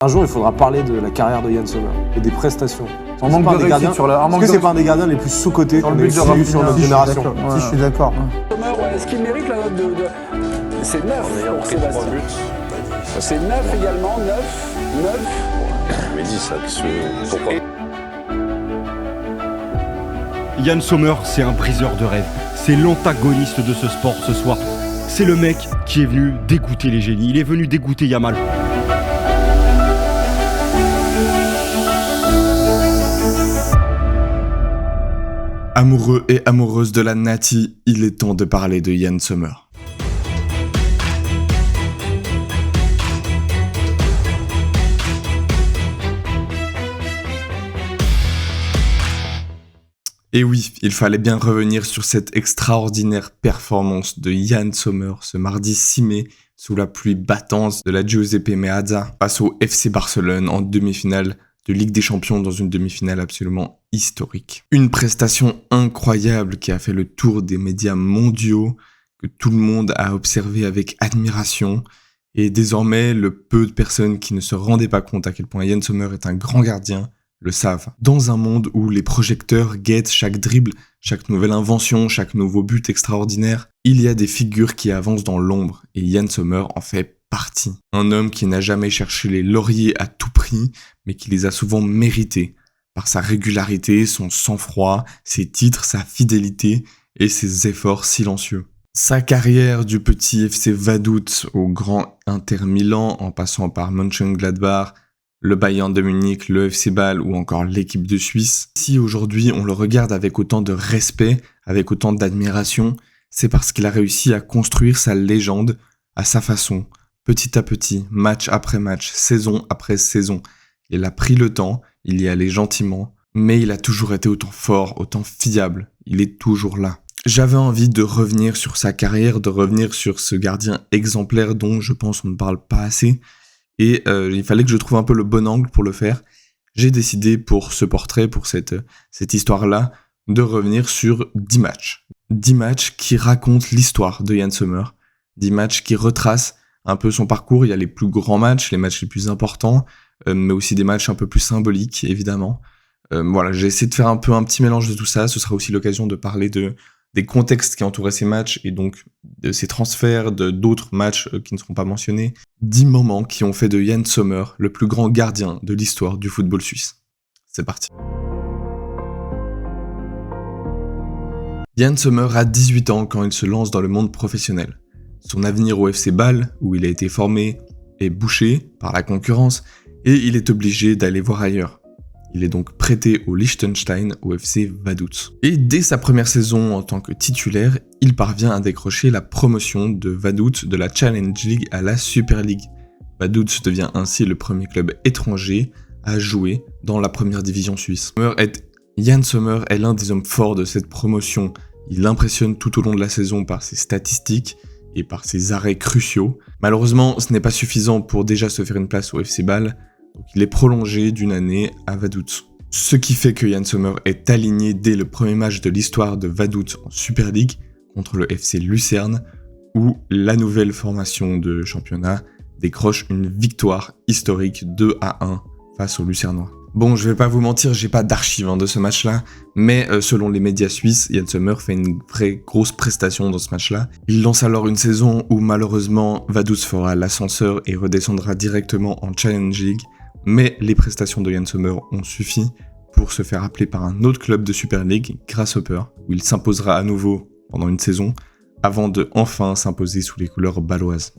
Un jour, il faudra parler de la carrière de Yann Sommer et des prestations. En manque de réussite sur la... Est-ce que c'est pas un des gardiens les plus sous-cotés qu'on ait eu sur notre génération? Si, je suis d'accord. Sommer, est-ce qu'il mérite la note de... C'est 9 pour Sébastien. C'est 9 également, 9. Mais dis ça, pourquoi? Yann Sommer, c'est un briseur de rêve. C'est l'antagoniste de ce sport ce soir. C'est le mec qui est venu dégoûter les génies. Il est venu dégoûter Yamal. Amoureux et amoureuses de la Nati, il est temps de parler de Yann Sommer. Et oui, il fallait bien revenir sur cette extraordinaire performance de Yann Sommer ce mardi 6 mai sous la pluie battante de la Giuseppe Meazza face au FC Barcelone en demi-finale de Ligue des Champions dans une demi-finale absolument historique. Une prestation incroyable qui a fait le tour des médias mondiaux, que tout le monde a observé avec admiration, et désormais le peu de personnes qui ne se rendaient pas compte à quel point Yann Sommer est un grand gardien le savent. Dans un monde où les projecteurs guettent chaque dribble, chaque nouvelle invention, chaque nouveau but extraordinaire, il y a des figures qui avancent dans l'ombre, et Yann Sommer en fait partie. Un homme qui n'a jamais cherché les lauriers à tout prix, mais qui les a souvent mérités, par sa régularité, son sang-froid, ses titres, sa fidélité et ses efforts silencieux. Sa carrière du petit FC Vaduz au grand Inter Milan, en passant par Mönchengladbach, le Bayern de Munich, le FC Bâle ou encore l'équipe de Suisse. Si aujourd'hui on le regarde avec autant de respect, avec autant d'admiration, c'est parce qu'il a réussi à construire sa légende à sa façon, petit à petit, match après match, saison après saison. Il a pris le temps, il y allait gentiment, mais il a toujours été autant fort, autant fiable. Il est toujours là. J'avais envie de revenir sur sa carrière, de revenir sur ce gardien exemplaire dont je pense on ne parle pas assez. Et il fallait que je trouve un peu le bon angle pour le faire. J'ai décidé pour ce portrait, pour cette histoire-là, de revenir sur 10 matchs. 10 matchs qui racontent l'histoire de Yann Sommer. 10 matchs qui retracent un peu son parcours. Il y a les plus grands matchs, les matchs les plus importants, mais aussi des matchs un peu plus symboliques, évidemment. Voilà, j'ai essayé de faire un petit mélange de tout ça. Ce sera aussi l'occasion de parler des contextes qui entouraient ces matchs et donc de ces transferts, d'autres matchs qui ne seront pas mentionnés. 10 moments qui ont fait de Yann Sommer le plus grand gardien de l'histoire du football suisse. C'est parti. Yann Sommer a 18 ans quand il se lance dans le monde professionnel. Son avenir au FC Bâle, où il a été formé, est bouché par la concurrence et il est obligé d'aller voir ailleurs. Il est donc prêté au Liechtenstein, au FC Vaduz. Et dès sa première saison en tant que titulaire, il parvient à décrocher la promotion de Vaduz de la Challenge League à la Super League. Vaduz devient ainsi le premier club étranger à jouer dans la première division suisse. Yann Sommer est l'un des hommes forts de cette promotion. Il impressionne tout au long de la saison par ses statistiques et par ses arrêts cruciaux. Malheureusement, ce n'est pas suffisant pour déjà se faire une place au FC Bâle. Donc il est prolongé d'une année à Vaduz. Ce qui fait que Yann Sommer est aligné dès le premier match de l'histoire de Vaduz en Super League contre le FC Lucerne, où la nouvelle formation de championnat décroche une victoire historique 2-1 face aux Lucernois. Bon, je vais pas vous mentir, j'ai pas d'archives de ce match-là, mais selon les médias suisses, Yann Sommer fait une vraie grosse prestation dans ce match-là. Il lance alors une saison où malheureusement Vaduz fera l'ascenseur et redescendra directement en Challenge League, mais les prestations de Yann Sommer ont suffi pour se faire appeler par un autre club de Super League, Grasshopper, où il s'imposera à nouveau pendant une saison, avant de enfin s'imposer sous les couleurs bâloises.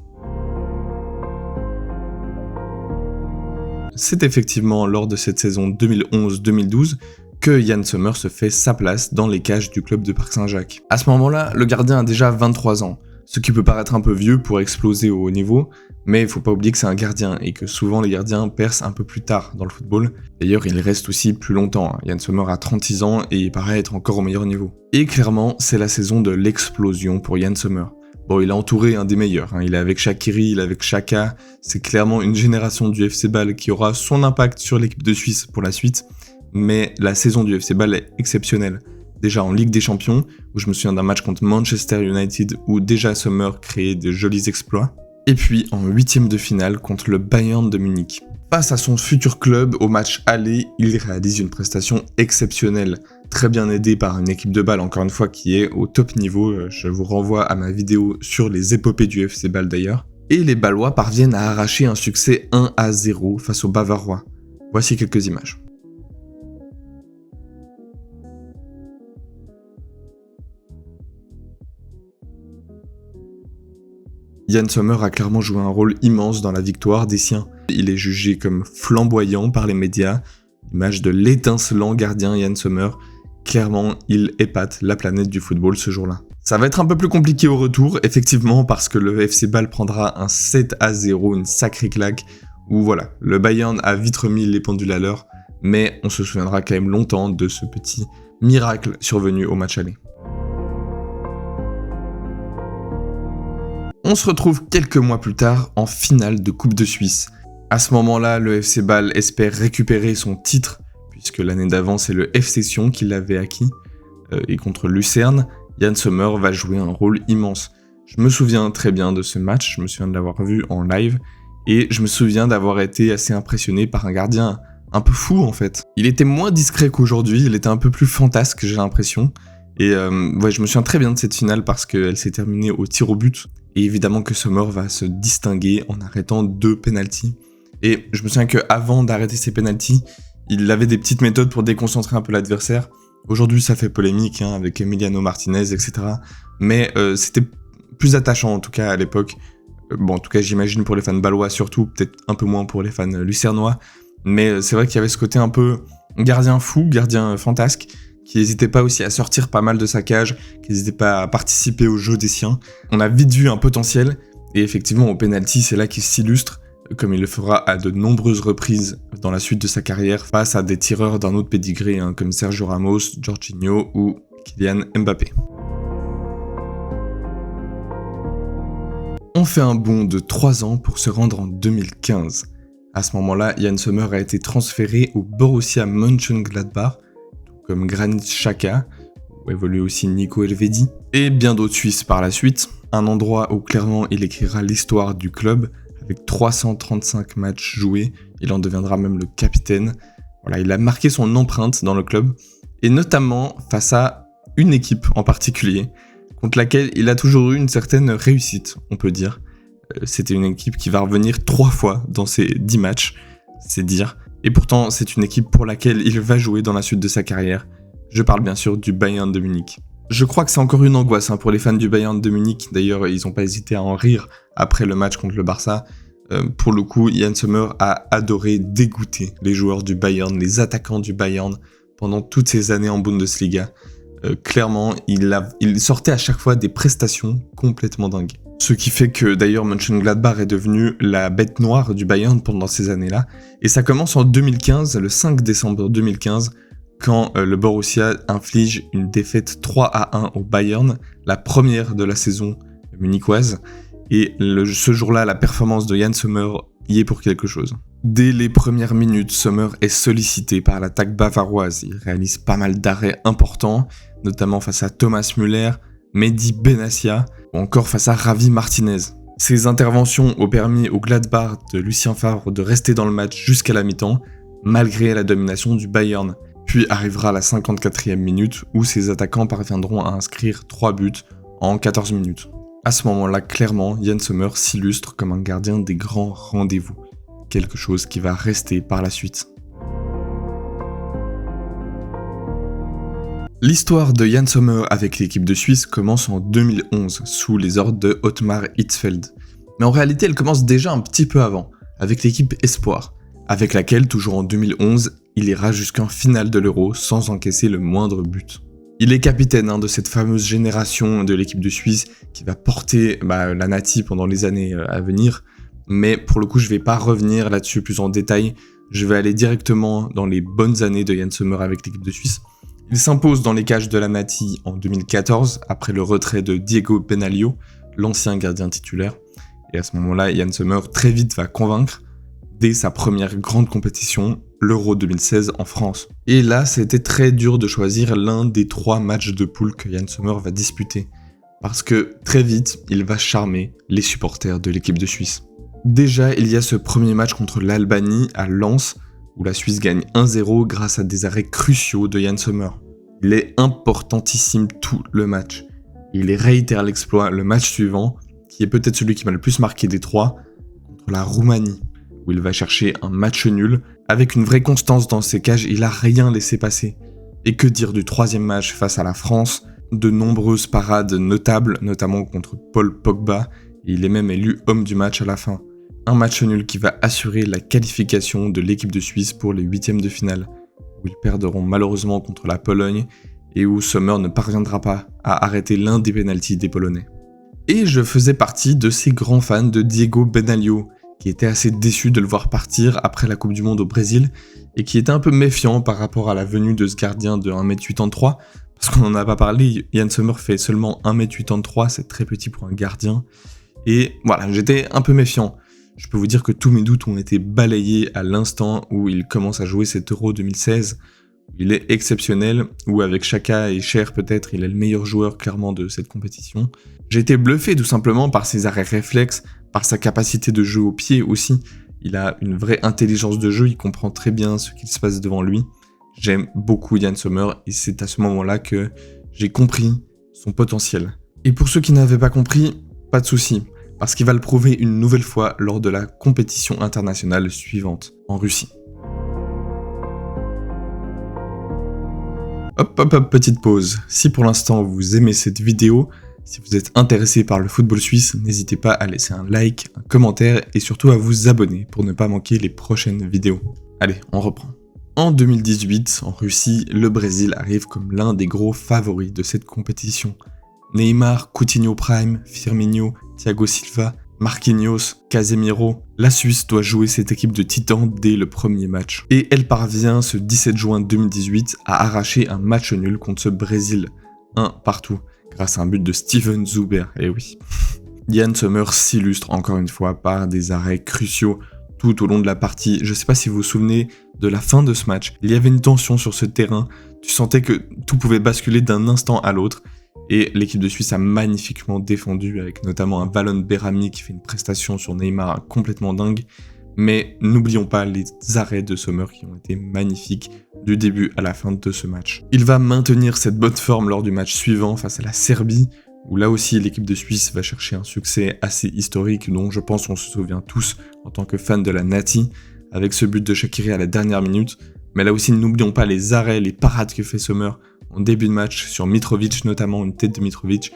C'est effectivement lors de cette saison 2011-2012 que Yann Sommer se fait sa place dans les cages du club de Parc Saint-Jacques. À ce moment-là, le gardien a déjà 23 ans, ce qui peut paraître un peu vieux pour exploser au haut niveau, mais il faut pas oublier que c'est un gardien et que souvent les gardiens percent un peu plus tard dans le football. D'ailleurs, il reste aussi plus longtemps. Yann Sommer a 36 ans et il paraît être encore au meilleur niveau. Et clairement, c'est la saison de l'explosion pour Yann Sommer. Bon, il est entouré des meilleurs, il est avec Shaqiri, il est avec Xhaka, c'est clairement une génération du FC Bâle qui aura son impact sur l'équipe de Suisse pour la suite, mais la saison du FC Bâle est exceptionnelle. Déjà en Ligue des Champions, où je me souviens d'un match contre Manchester United où déjà Sommer créait de jolis exploits, et puis en 8e de finale contre le Bayern de Munich. Face à son futur club, au match aller, il réalise une prestation exceptionnelle, très bien aidé par une équipe de Bâle, encore une fois, qui est au top niveau. Je vous renvoie à ma vidéo sur les épopées du FC Bâle d'ailleurs. Et les Bâlois parviennent à arracher un succès 1-0 face aux Bavarois. Voici quelques images. Yann Sommer a clairement joué un rôle immense dans la victoire des siens. Il est jugé comme flamboyant par les médias, l'image de l'étincelant gardien Yann Sommer. Clairement, il épate la planète du football ce jour-là. Ça va être un peu plus compliqué au retour, effectivement, parce que le FC Bâle prendra un 7-0, une sacrée claque, où voilà, le Bayern a vite remis les pendules à l'heure, mais on se souviendra quand même longtemps de ce petit miracle survenu au match aller. On se retrouve quelques mois plus tard en finale de Coupe de Suisse. À ce moment-là, le FC Bâle espère récupérer son titre, puisque l'année d'avant, c'est le FC Sion qui l'avait acquis, et contre Lucerne, Yann Sommer va jouer un rôle immense. Je me souviens très bien de ce match, je me souviens de l'avoir vu en live, et je me souviens d'avoir été assez impressionné par un gardien un peu fou en fait. Il était moins discret qu'aujourd'hui, il était un peu plus fantasque, j'ai l'impression, et ouais, je me souviens très bien de cette finale parce qu'elle s'est terminée au tir au but, et évidemment que Sommer va se distinguer en arrêtant 2 pénaltys. Et je me souviens qu'avant d'arrêter ces pénaltys, il avait des petites méthodes pour déconcentrer un peu l'adversaire. Aujourd'hui, ça fait polémique hein, avec Emiliano Martinez, etc. Mais c'était plus attachant en tout cas à l'époque. Bon, en tout cas, j'imagine pour les fans bâlois surtout, peut-être un peu moins pour les fans lucernois. Mais c'est vrai qu'il y avait ce côté un peu gardien fou, gardien fantasque, qui n'hésitait pas aussi à sortir pas mal de sa cage, qui n'hésitait pas à participer au jeu des siens. On a vite vu un potentiel, et effectivement au penalty, c'est là qu'il s'illustre, comme il le fera à de nombreuses reprises dans la suite de sa carrière, face à des tireurs d'un autre pédigré, hein, comme Sergio Ramos, Jorginho ou Kylian Mbappé. On fait un bond de 3 ans pour se rendre en 2015. À ce moment-là, Yann Sommer a été transféré au Borussia Mönchengladbach, comme Granit Xhaka, où évolue aussi Nico Elvedi, et bien d'autres Suisses par la suite, un endroit où clairement il écrira l'histoire du club, avec 335 matchs joués, il en deviendra même le capitaine. Voilà, il a marqué son empreinte dans le club, et notamment face à une équipe en particulier, contre laquelle il a toujours eu une certaine réussite, on peut dire. C'était une équipe qui va revenir 3 fois dans ses 10 matchs, c'est dire. Et pourtant, c'est une équipe pour laquelle il va jouer dans la suite de sa carrière. Je parle bien sûr du Bayern de Munich. Je crois que c'est encore une angoisse hein, pour les fans du Bayern de Munich. D'ailleurs, ils n'ont pas hésité à en rire après le match contre le Barça. Pour le coup, Yann Sommer a adoré dégoûter les joueurs du Bayern, les attaquants du Bayern, pendant toutes ces années en Bundesliga. Clairement, il sortait à chaque fois des prestations complètement dingues. Ce qui fait que d'ailleurs Mönchengladbach est devenu la bête noire du Bayern pendant ces années-là. Et ça commence en 2015, le 5 décembre 2015, quand le Borussia inflige une défaite 3-1 au Bayern, la première de la saison munichoise. Et ce jour-là, la performance de Yann Sommer y est pour quelque chose. Dès les premières minutes, Sommer est sollicité par l'attaque bavaroise. Il réalise pas mal d'arrêts importants, notamment face à Thomas Müller, Mehdi Benassia, ou encore face à Javi Martinez. Ces interventions ont permis au Gladbach de Lucien Favre de rester dans le match jusqu'à la mi-temps, malgré la domination du Bayern. Puis arrivera la 54e minute, où ses attaquants parviendront à inscrire 3 buts en 14 minutes. À ce moment-là, clairement, Yann Sommer s'illustre comme un gardien des grands rendez-vous. Quelque chose qui va rester par la suite. L'histoire de Yann Sommer avec l'équipe de Suisse commence en 2011, sous les ordres de Ottmar Hitzfeld. Mais en réalité, elle commence déjà un petit peu avant, avec l'équipe Espoir, avec laquelle, toujours en 2011, il ira jusqu'en finale de l'Euro sans encaisser le moindre but. Il est capitaine de cette fameuse génération de l'équipe de Suisse qui va porter la Nati pendant les années à venir, mais pour le coup, je vais pas revenir là-dessus plus en détail, je vais aller directement dans les bonnes années de Yann Sommer avec l'équipe de Suisse. Il s'impose dans les cages de la Nati en 2014, après le retrait de Diego Benaglio, l'ancien gardien titulaire. Et à ce moment-là, Yann Sommer très vite va convaincre, dès sa première grande compétition, l'Euro 2016 en France. Et là, c'était très dur de choisir l'un des 3 matchs de poule que Yann Sommer va disputer. Parce que très vite, il va charmer les supporters de l'équipe de Suisse. Déjà, il y a ce premier match contre l'Albanie à Lens, où la Suisse gagne 1-0 grâce à des arrêts cruciaux de Yann Sommer. Il est importantissime tout le match. Il réitère l'exploit le match suivant, qui est peut-être celui qui m'a le plus marqué des trois, contre la Roumanie, où il va chercher un match nul. Avec une vraie constance dans ses cages, il a rien laissé passer. Et que dire du troisième match face à la France? De nombreuses parades notables, notamment contre Paul Pogba, et il est même élu homme du match à la fin. Un match nul qui va assurer la qualification de l'équipe de Suisse pour les huitièmes de finale, où ils perdront malheureusement contre la Pologne, et où Sommer ne parviendra pas à arrêter l'un des pénaltys des Polonais. Et je faisais partie de ces grands fans de Diego Benaglio, qui était assez déçu de le voir partir après la Coupe du Monde au Brésil, et qui était un peu méfiant par rapport à la venue de ce gardien de 1m83, parce qu'on n'en a pas parlé, Yann Sommer fait seulement 1m83, c'est très petit pour un gardien, et voilà, j'étais un peu méfiant. Je peux vous dire que tous mes doutes ont été balayés à l'instant où il commence à jouer cet Euro 2016, où il est exceptionnel, où avec Xhaka et Cher peut-être, il est le meilleur joueur clairement de cette compétition. J'ai été bluffé tout simplement par ses arrêts réflexes, par sa capacité de jeu au pied aussi. Il a une vraie intelligence de jeu, il comprend très bien ce qu'il se passe devant lui. J'aime beaucoup Yann Sommer et c'est à ce moment-là que j'ai compris son potentiel. Et pour ceux qui n'avaient pas compris, pas de souci, parce qu'il va le prouver une nouvelle fois lors de la compétition internationale suivante, en Russie. Hop, petite pause. Si pour l'instant vous aimez cette vidéo, si vous êtes intéressé par le football suisse, n'hésitez pas à laisser un like, un commentaire et surtout à vous abonner pour ne pas manquer les prochaines vidéos. Allez, on reprend. En 2018, en Russie, le Brésil arrive comme l'un des gros favoris de cette compétition. Neymar, Coutinho Prime, Firmino, Thiago Silva, Marquinhos, Casemiro, la Suisse doit jouer cette équipe de titans dès le premier match. Et elle parvient ce 17 juin 2018 à arracher un match nul contre ce Brésil, 1 partout, grâce à un but de Steven Zuber, eh oui. Yann Sommer s'illustre encore une fois par des arrêts cruciaux tout au long de la partie. Je sais pas si vous vous souvenez de la fin de ce match, il y avait une tension sur ce terrain, tu sentais que tout pouvait basculer d'un instant à l'autre, et l'équipe de Suisse a magnifiquement défendu, avec notamment un Valon Berami qui fait une prestation sur Neymar complètement dingue, mais n'oublions pas les arrêts de Sommer qui ont été magnifiques du début à la fin de ce match. Il va maintenir cette bonne forme lors du match suivant face à la Serbie, où là aussi l'équipe de Suisse va chercher un succès assez historique dont je pense qu'on se souvient tous en tant que fan de la Nati, avec ce but de Shaqiri à la dernière minute, mais là aussi n'oublions pas les arrêts, les parades que fait Sommer en début de match sur Mitrovic, notamment une tête de Mitrovic.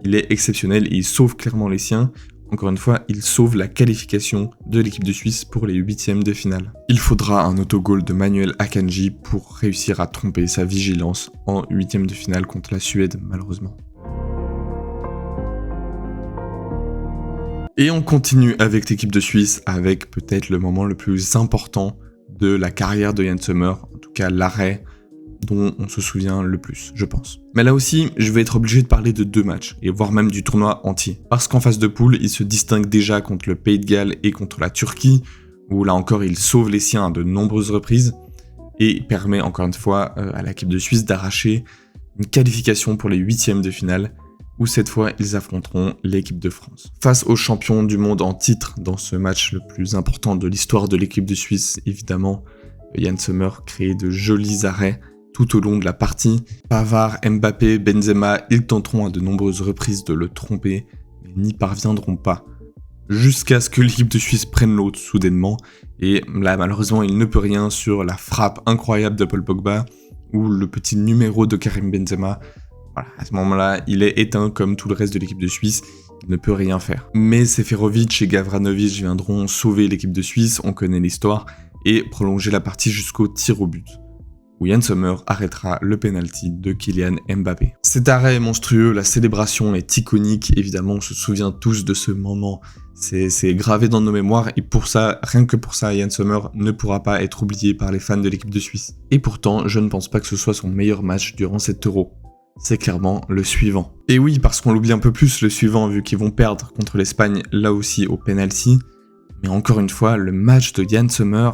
Il est exceptionnel et il sauve clairement les siens. Encore une fois, il sauve la qualification de l'équipe de Suisse pour les huitièmes de finale. Il faudra un autogol de Manuel Akanji pour réussir à tromper sa vigilance en huitièmes de finale contre la Suède, malheureusement. Et on continue avec l'équipe de Suisse, avec peut-être le moment le plus important de la carrière de Yann Sommer, en tout cas l'arrêt dont on se souvient le plus, je pense. Mais là aussi, je vais être obligé de parler de deux matchs, et voire même du tournoi entier. Parce qu'en phase de poule, il se distingue déjà contre le Pays de Galles et contre la Turquie, où là encore il sauve les siens à de nombreuses reprises, et permet encore une fois à l'équipe de Suisse d'arracher une qualification pour les huitièmes de finale, où cette fois ils affronteront l'équipe de France. Face aux champions du monde en titre, dans ce match le plus important de l'histoire de l'équipe de Suisse, évidemment, Yann Sommer crée de jolis arrêts tout au long de la partie. Pavard, Mbappé, Benzema, ils tenteront à de nombreuses reprises de le tromper, mais n'y parviendront pas. Jusqu'à ce que l'équipe de Suisse prenne l'autre soudainement, et là malheureusement il ne peut rien sur la frappe incroyable de Paul Pogba, ou le petit numéro de Karim Benzema. Voilà, à ce moment-là, il est éteint comme tout le reste de l'équipe de Suisse, il ne peut rien faire. Mais Seferovic et Gavranovic viendront sauver l'équipe de Suisse, on connaît l'histoire, et prolonger la partie jusqu'au tir au but, où Yann Sommer arrêtera le penalty de Kylian Mbappé. Cet arrêt est monstrueux, la célébration est iconique, évidemment on se souvient tous de ce moment, c'est gravé dans nos mémoires, et pour ça, rien que pour ça, Yann Sommer ne pourra pas être oublié par les fans de l'équipe de Suisse. Et pourtant, je ne pense pas que ce soit son meilleur match durant cet Euro. C'est clairement le suivant. Et oui, parce qu'on l'oublie un peu plus le suivant, vu qu'ils vont perdre contre l'Espagne, là aussi au penalty. Mais encore une fois, le match de Yann Sommer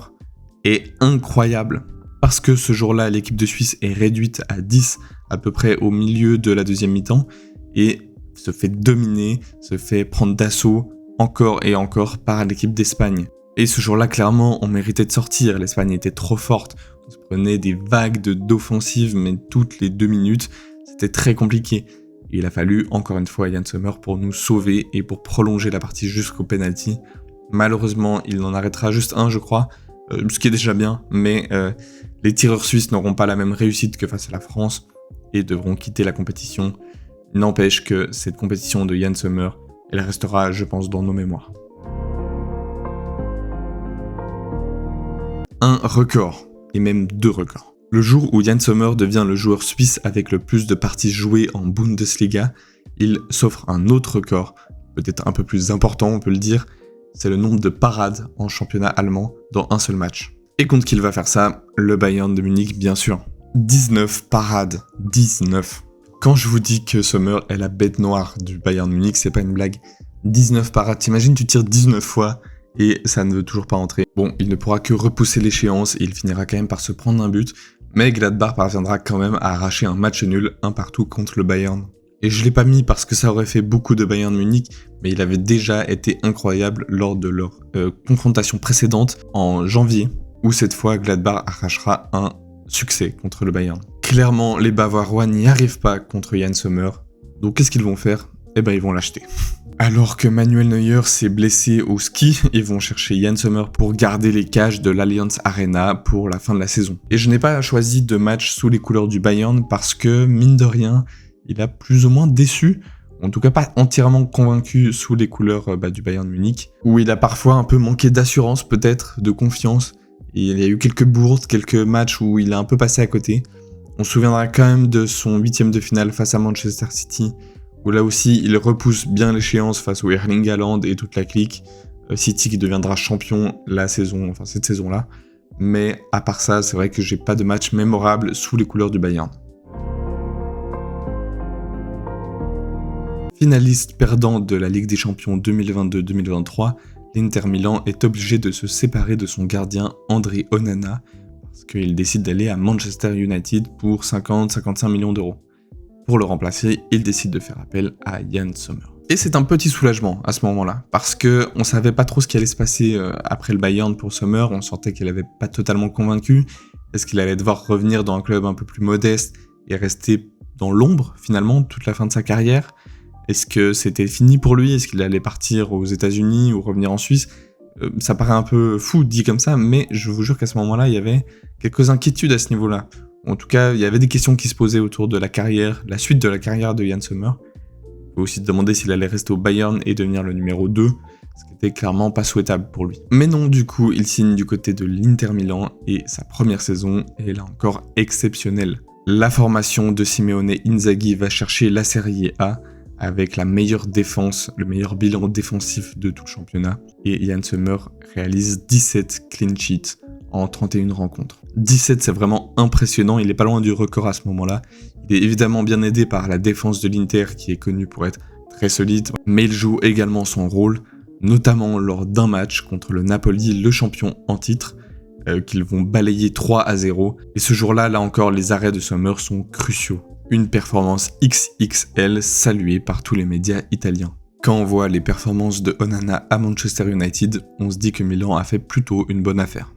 est incroyable. Parce que ce jour-là, l'équipe de Suisse est réduite à 10, à peu près au milieu de la deuxième mi-temps, et se fait dominer, se fait prendre d'assaut encore et encore par l'équipe d'Espagne. Et ce jour-là, clairement, on méritait de sortir. L'Espagne était trop forte. On se prenait des vagues d'offensives, mais toutes les 2 minutes. C'était très compliqué. Et il a fallu, encore une fois, Yann Sommer pour nous sauver et pour prolonger la partie jusqu'au penalty. Malheureusement, il en arrêtera juste un, je crois, ce qui est déjà bien, mais les tireurs suisses n'auront pas la même réussite que face à la France et devront quitter la compétition. N'empêche que cette compétition de Yann Sommer, elle restera, je pense, dans nos mémoires. Un record, et même 2 records. Le jour où Yann Sommer devient le joueur suisse avec le plus de parties jouées en Bundesliga, il s'offre un autre record, peut-être un peu plus important, on peut le dire, c'est le nombre de parades en championnat allemand dans un seul match. Et contre qui il va faire ça? Le Bayern de Munich, bien sûr. 19 parades, 19. Quand je vous dis que Sommer est la bête noire du Bayern de Munich, c'est pas une blague. 19 parades, t'imagines, tu tires 19 fois et ça ne veut toujours pas entrer. Bon, il ne pourra que repousser l'échéance et il finira quand même par se prendre un but, mais Gladbach parviendra quand même à arracher un match nul 1-1 contre le Bayern. Et je l'ai pas mis parce que ça aurait fait beaucoup de Bayern de Munich, mais il avait déjà été incroyable lors de leur confrontation précédente en janvier, où cette fois Gladbach arrachera un succès contre le Bayern. Clairement, les Bavarois n'y arrivent pas contre Yann Sommer, donc qu'est-ce qu'ils vont faire? Eh ben ils vont l'acheter. Alors que Manuel Neuer s'est blessé au ski, ils vont chercher Yann Sommer pour garder les cages de l'Allianz Arena pour la fin de la saison. Et je n'ai pas choisi de match sous les couleurs du Bayern parce que, mine de rien, il a plus ou moins déçu, en tout cas pas entièrement convaincu sous les couleurs du Bayern de Munich, où il a parfois un peu manqué d'assurance peut-être, de confiance, et il y a eu quelques bourdes, quelques matchs où il a un peu passé à côté. On se souviendra quand même de son 8e de finale face à Manchester City, où là aussi il repousse bien l'échéance face au Erling Haaland et toute la clique. City qui deviendra champion cette saison-là. Mais à part ça, c'est vrai que j'ai pas de match mémorable sous les couleurs du Bayern. Finaliste perdant de la Ligue des Champions 2022-2023, l'Inter Milan est obligé de se séparer de son gardien André Onana parce qu'il décide d'aller à Manchester United pour 50-55 millions d'euros. Pour le remplacer, il décide de faire appel à Yann Sommer. Et c'est un petit soulagement à ce moment-là, parce qu'on savait pas trop ce qui allait se passer après le Bayern pour Sommer, on sentait qu'il avait pas totalement convaincu. Est-ce qu'il allait devoir revenir dans un club un peu plus modeste et rester dans l'ombre finalement toute la fin de sa carrière? Est-ce que c'était fini pour lui? Est-ce qu'il allait partir aux États-Unis ou revenir en Suisse? Ça paraît un peu fou dit comme ça, mais je vous jure qu'à ce moment-là, il y avait quelques inquiétudes à ce niveau-là. En tout cas, il y avait des questions qui se posaient autour de la carrière, la suite de la carrière de Yann Sommer. On peut aussi se demander s'il allait rester au Bayern et devenir le numéro 2, ce qui était clairement pas souhaitable pour lui. Mais non, du coup, il signe du côté de l'Inter Milan et sa première saison est là encore exceptionnelle. La formation de Simeone Inzaghi va chercher la Serie A avec la meilleure défense, le meilleur bilan défensif de tout le championnat. Et Yann Sommer réalise 17 clean sheets en 31 rencontres. 17, c'est vraiment impressionnant, il est pas loin du record à ce moment-là. Il est évidemment bien aidé par la défense de l'Inter qui est connue pour être très solide, mais il joue également son rôle, notamment lors d'un match contre le Napoli, le champion en titre, qu'ils vont balayer 3-0. Et ce jour-là, là encore, les arrêts de Sommer sont cruciaux. Une performance XXL saluée par tous les médias italiens. Quand on voit les performances de Onana à Manchester United, on se dit que Milan a fait plutôt une bonne affaire.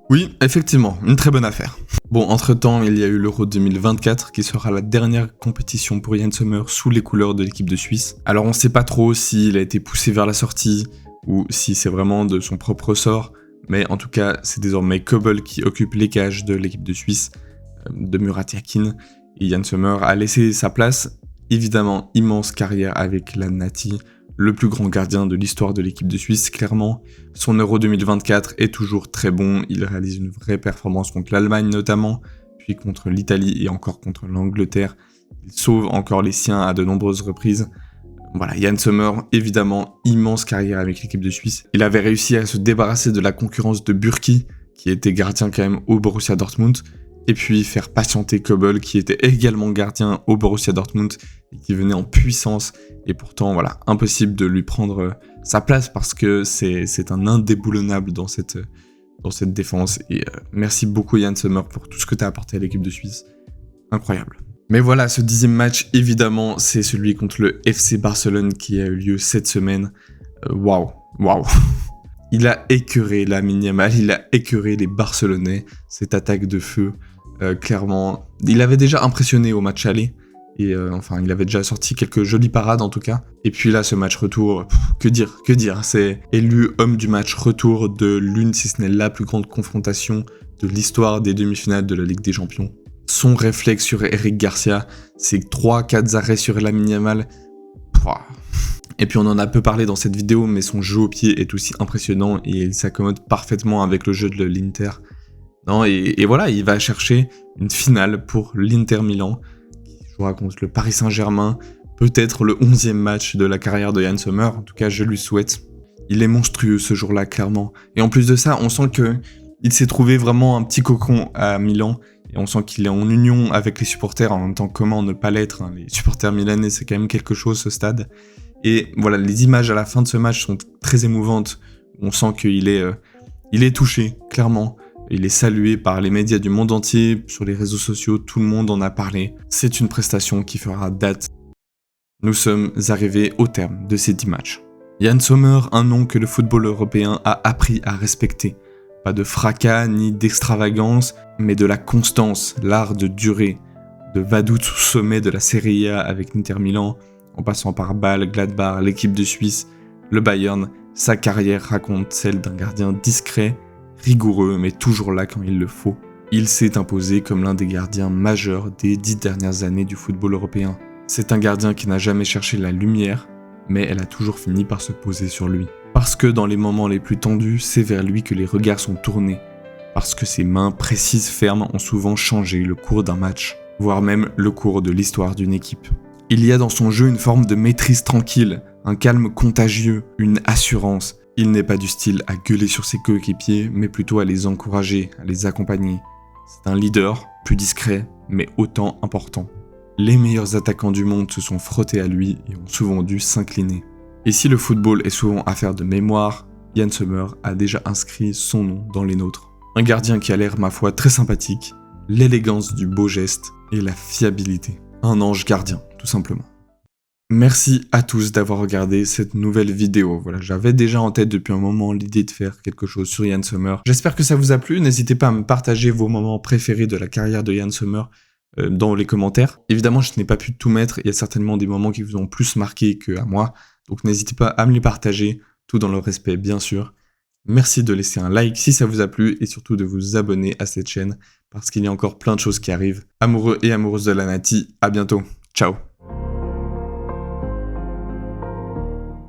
Oui, effectivement, une très bonne affaire. Bon, entre-temps, il y a eu l'Euro 2024 qui sera la dernière compétition pour Yann Sommer sous les couleurs de l'équipe de Suisse. Alors on sait pas trop s'il a été poussé vers la sortie ou si c'est vraiment de son propre ressort. Mais en tout cas, c'est désormais Kobel qui occupe les cages de l'équipe de Suisse, de Murat Yakin. Et Yann Sommer a laissé sa place. Évidemment, immense carrière avec la Nati, le plus grand gardien de l'histoire de l'équipe de Suisse, clairement. Son Euro 2024 est toujours très bon. Il réalise une vraie performance contre l'Allemagne notamment, puis contre l'Italie et encore contre l'Angleterre. Il sauve encore les siens à de nombreuses reprises. Voilà, Yann Sommer, évidemment, immense carrière avec l'équipe de Suisse. Il avait réussi à se débarrasser de la concurrence de Burki, qui était gardien quand même au Borussia Dortmund, et puis faire patienter Kobel, qui était également gardien au Borussia Dortmund, et qui venait en puissance, et pourtant, voilà, impossible de lui prendre sa place, parce que c'est un indéboulonnable dans cette défense, et merci beaucoup Yann Sommer pour tout ce que tu as apporté à l'équipe de Suisse. Incroyable. Mais voilà, ce 10e match, évidemment, c'est celui contre le FC Barcelone qui a eu lieu cette semaine. Waouh. Il a écœuré Lamine Yamal, il a écœuré les Barcelonais, cette attaque de feu, clairement. Il avait déjà impressionné au match aller, et enfin, il avait déjà sorti quelques jolies parades en tout cas. Et puis là, ce match retour, que dire, c'est élu homme du match retour de l'une, si ce n'est la plus grande confrontation de l'histoire des demi-finales de la Ligue des Champions. Son réflexe sur Eric Garcia, ses 3-4 arrêts sur Lamine Yamal. Et puis on en a peu parlé dans cette vidéo, mais son jeu au pied est aussi impressionnant et il s'accommode parfaitement avec le jeu de l'Inter. Non, et voilà, il va chercher une finale pour l'Inter Milan, qui jouera contre le Paris Saint-Germain, peut-être le 11e match de la carrière de Yann Sommer, en tout cas je lui souhaite. Il est monstrueux ce jour-là, clairement. Et en plus de ça, on sent qu'il s'est trouvé vraiment un petit cocon à Milan, et on sent qu'il est en union avec les supporters, en même temps comment ne pas l'être, hein. Les supporters milanais c'est quand même quelque chose ce stade. Et voilà, les images à la fin de ce match sont très émouvantes, on sent qu'il est touché, clairement. Il est salué par les médias du monde entier, sur les réseaux sociaux, tout le monde en a parlé. C'est une prestation qui fera date. Nous sommes arrivés au terme de ces 10 matchs. Yann Sommer, un nom que le football européen a appris à respecter. Pas de fracas ni d'extravagance, mais de la constance, l'art de durer. De Vaduz au sommet de la Serie A avec l'Inter Milan, en passant par Bâle, Gladbach, l'équipe de Suisse, le Bayern, sa carrière raconte celle d'un gardien discret, rigoureux, mais toujours là quand il le faut. Il s'est imposé comme l'un des gardiens majeurs des 10 dernières années du football européen. C'est un gardien qui n'a jamais cherché la lumière, mais elle a toujours fini par se poser sur lui. Parce que dans les moments les plus tendus, c'est vers lui que les regards sont tournés. Parce que ses mains précises fermes ont souvent changé le cours d'un match, voire même le cours de l'histoire d'une équipe. Il y a dans son jeu une forme de maîtrise tranquille, un calme contagieux, une assurance. Il n'est pas du style à gueuler sur ses coéquipiers, mais plutôt à les encourager, à les accompagner. C'est un leader, plus discret, mais autant important. Les meilleurs attaquants du monde se sont frottés à lui et ont souvent dû s'incliner. Et si le football est souvent affaire de mémoire, Yann Sommer a déjà inscrit son nom dans les nôtres. Un gardien qui a l'air, ma foi, très sympathique, l'élégance du beau geste et la fiabilité. Un ange gardien, tout simplement. Merci à tous d'avoir regardé cette nouvelle vidéo. Voilà, j'avais déjà en tête depuis un moment l'idée de faire quelque chose sur Yann Sommer. J'espère que ça vous a plu. N'hésitez pas à me partager vos moments préférés de la carrière de Yann Sommer dans les commentaires. Évidemment, je n'ai pas pu tout mettre. Il y a certainement des moments qui vous ont plus marqué qu'à moi. Donc n'hésitez pas à me les partager, tout dans le respect bien sûr. Merci de laisser un like si ça vous a plu et surtout de vous abonner à cette chaîne parce qu'il y a encore plein de choses qui arrivent. Amoureux et amoureuses de la Nati, à bientôt. Ciao.